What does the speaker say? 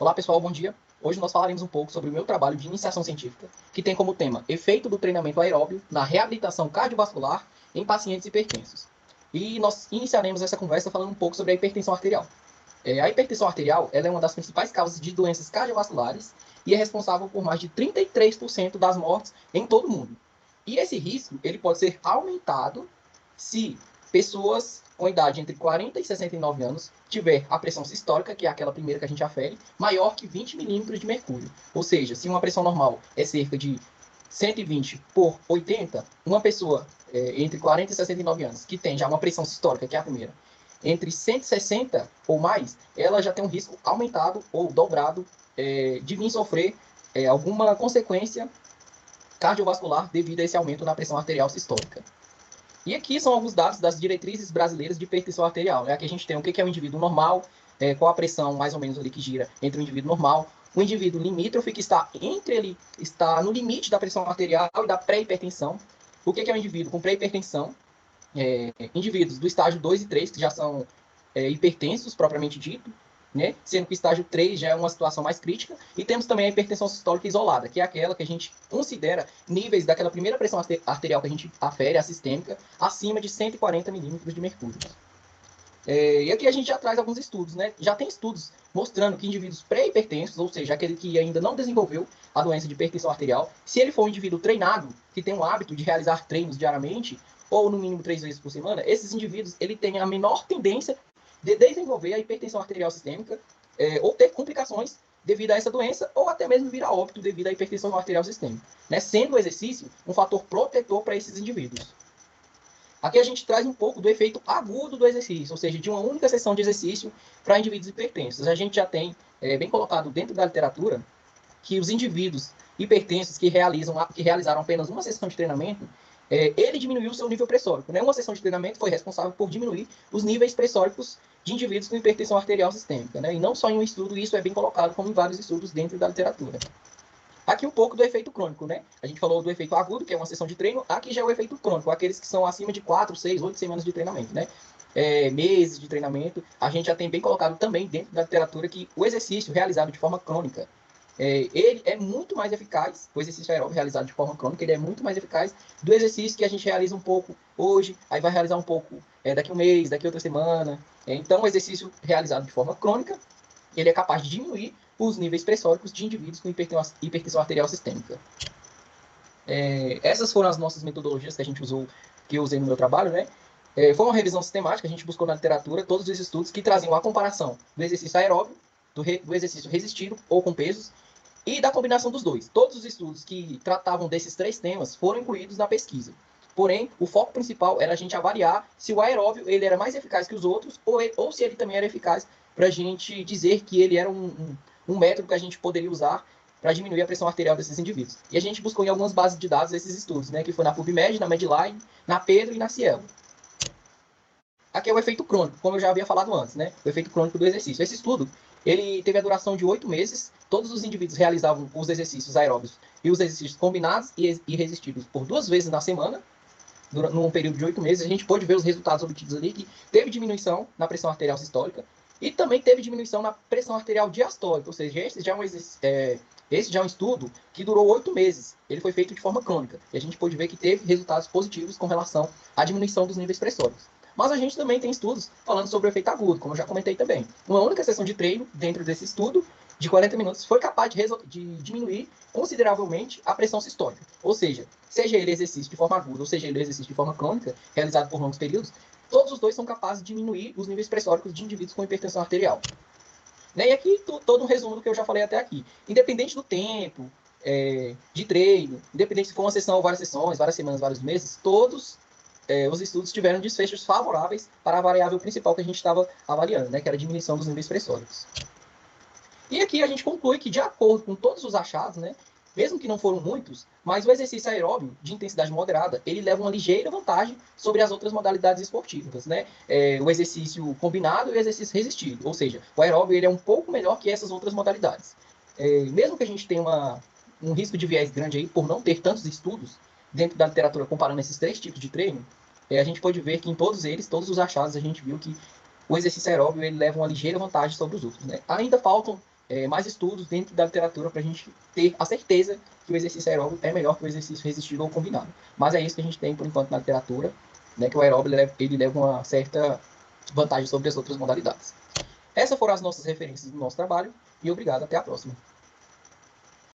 Olá pessoal, bom dia. Hoje nós falaremos um pouco sobre o meu trabalho de iniciação científica, que tem como tema efeito do treinamento aeróbio na reabilitação cardiovascular em pacientes hipertensos. E nós iniciaremos essa conversa falando um pouco sobre a hipertensão arterial. A hipertensão arterial ela é uma das principais causas de doenças cardiovasculares e é responsável por mais de 33% das mortes em todo o mundo. E esse risco ele pode ser aumentado se pessoas com idade entre 40 e 69 anos tiver a pressão sistólica, que é aquela primeira que a gente afere, maior que 20 milímetros de mercúrio. Ou seja, se uma pressão normal é cerca de 120 por 80, uma pessoa entre 40 e 69 anos que tem já uma pressão sistólica, que é a primeira, entre 160 ou mais, ela já tem um risco aumentado ou dobrado de vir sofrer alguma consequência cardiovascular devido a esse aumento na pressão arterial sistólica. E aqui são alguns dados das diretrizes brasileiras de hipertensão arterial. Aqui a gente tem o que é um indivíduo normal, qual a pressão mais ou menos ali que gira entre o indivíduo normal, o indivíduo limítrofe que está no limite da pressão arterial e da pré-hipertensão. O que é um indivíduo com pré-hipertensão? Indivíduos do estágio 2 e 3, que já são hipertensos, propriamente dito, né? Sendo que o estágio 3 já é uma situação mais crítica. E temos também a hipertensão sistólica isolada, que é aquela que a gente considera níveis daquela primeira pressão arterial que a gente afere, a sistêmica, acima de 140 milímetros de mercúrio. E aqui a gente já traz alguns estudos, né? Já tem estudos mostrando que indivíduos pré-hipertensos, ou seja, aquele que ainda não desenvolveu a doença de hipertensão arterial, se ele for um indivíduo treinado, que tem o hábito de realizar treinos diariamente, ou no mínimo 3 vezes por semana, esses indivíduos ele tem a menor tendência de desenvolver a hipertensão arterial sistêmica ou ter complicações devido a essa doença, ou até mesmo vir a óbito devido à hipertensão arterial sistêmica, né? Sendo o exercício um fator protetor para esses indivíduos. Aqui a gente traz um pouco do efeito agudo do exercício, ou seja, de uma única sessão de exercício para indivíduos hipertensos. A gente já tem bem colocado dentro da literatura que os indivíduos hipertensos que realizaram apenas uma sessão de treinamento, ele diminuiu o seu nível pressórico. Né? Uma sessão de treinamento foi responsável por diminuir os níveis pressóricos de indivíduos com hipertensão arterial sistêmica. Né? E não só em um estudo, isso é bem colocado, como em vários estudos dentro da literatura. Aqui um pouco do efeito crônico, né? A gente falou do efeito agudo, que é uma sessão de treino. Aqui já é o efeito crônico, aqueles que são acima de 4, 6, 8 semanas de treinamento, né? Meses de treinamento. A gente já tem bem colocado também dentro da literatura que o exercício realizado de forma crônica, ele é muito mais eficaz, o exercício aeróbico realizado de forma crônica, ele é muito mais eficaz do exercício que a gente realiza um pouco hoje, aí vai realizar um pouco daqui um mês, daqui outra semana. Então, o exercício realizado de forma crônica, ele é capaz de diminuir os níveis pressóricos de indivíduos com hipertensão arterial sistêmica. Essas foram as nossas metodologias que a gente usou, que eu usei no meu trabalho, né? Foi uma revisão sistemática, a gente buscou na literatura todos os estudos que traziam a comparação do exercício aeróbio, do exercício resistido ou com pesos, e da combinação dos dois. Todos os estudos que tratavam desses três temas foram incluídos na pesquisa. Porém, o foco principal era a gente avaliar se o aeróbio ele era mais eficaz que os outros ou se ele também era eficaz para a gente dizer que ele era um método que a gente poderia usar para diminuir a pressão arterial desses indivíduos. E a gente buscou em algumas bases de dados esses estudos, né, que foi na PubMed, na Medline, na Pedro e na Cielo. Aqui é o efeito crônico, como eu já havia falado antes, né? O efeito crônico do exercício. Esse estudo, ele teve a duração de 8 meses. Todos os indivíduos realizavam os exercícios aeróbicos e os exercícios combinados e resistidos por 2 vezes na semana, num período de 8 meses. A gente pôde ver os resultados obtidos ali, que teve diminuição na pressão arterial sistólica e também teve diminuição na pressão arterial diastólica. Ou seja, esse já é um estudo que durou 8 meses. Ele foi feito de forma crônica. E a gente pôde ver que teve resultados positivos com relação à diminuição dos níveis pressóricos. Mas a gente também tem estudos falando sobre o efeito agudo, como eu já comentei também. Uma única sessão de treino dentro desse estudo, de 40 minutos, foi capaz de diminuir consideravelmente a pressão sistólica. Ou seja ele exercício de forma aguda, ou seja ele exercício de forma crônica, realizado por longos períodos, todos os dois são capazes de diminuir os níveis pressóricos de indivíduos com hipertensão arterial. E aqui todo um resumo do que eu já falei até aqui. Independente do tempo de treino, independente se for uma sessão, várias sessões, várias semanas, vários meses, todos os estudos tiveram desfechos favoráveis para a variável principal que a gente estava avaliando, né, que era a diminuição dos níveis pressóricos. E aqui a gente conclui que, de acordo com todos os achados, né, mesmo que não foram muitos, mas o exercício aeróbio de intensidade moderada, ele leva uma ligeira vantagem sobre as outras modalidades esportivas, né? O exercício combinado e o exercício resistido, ou seja, o aeróbio ele é um pouco melhor que essas outras modalidades. Mesmo que a gente tenha um risco de viés grande aí por não ter tantos estudos dentro da literatura comparando esses três tipos de treino, a gente pode ver que em todos eles, todos os achados, a gente viu que o exercício aeróbio ele leva uma ligeira vantagem sobre os outros, né? Ainda faltam mais estudos dentro da literatura para a gente ter a certeza que o exercício aeróbico é melhor que o exercício resistido ou combinado. Mas é isso que a gente tem, por enquanto, na literatura, né, que o aeróbico ele leva uma certa vantagem sobre as outras modalidades. Essas foram as nossas referências do nosso trabalho e obrigado, até a próxima.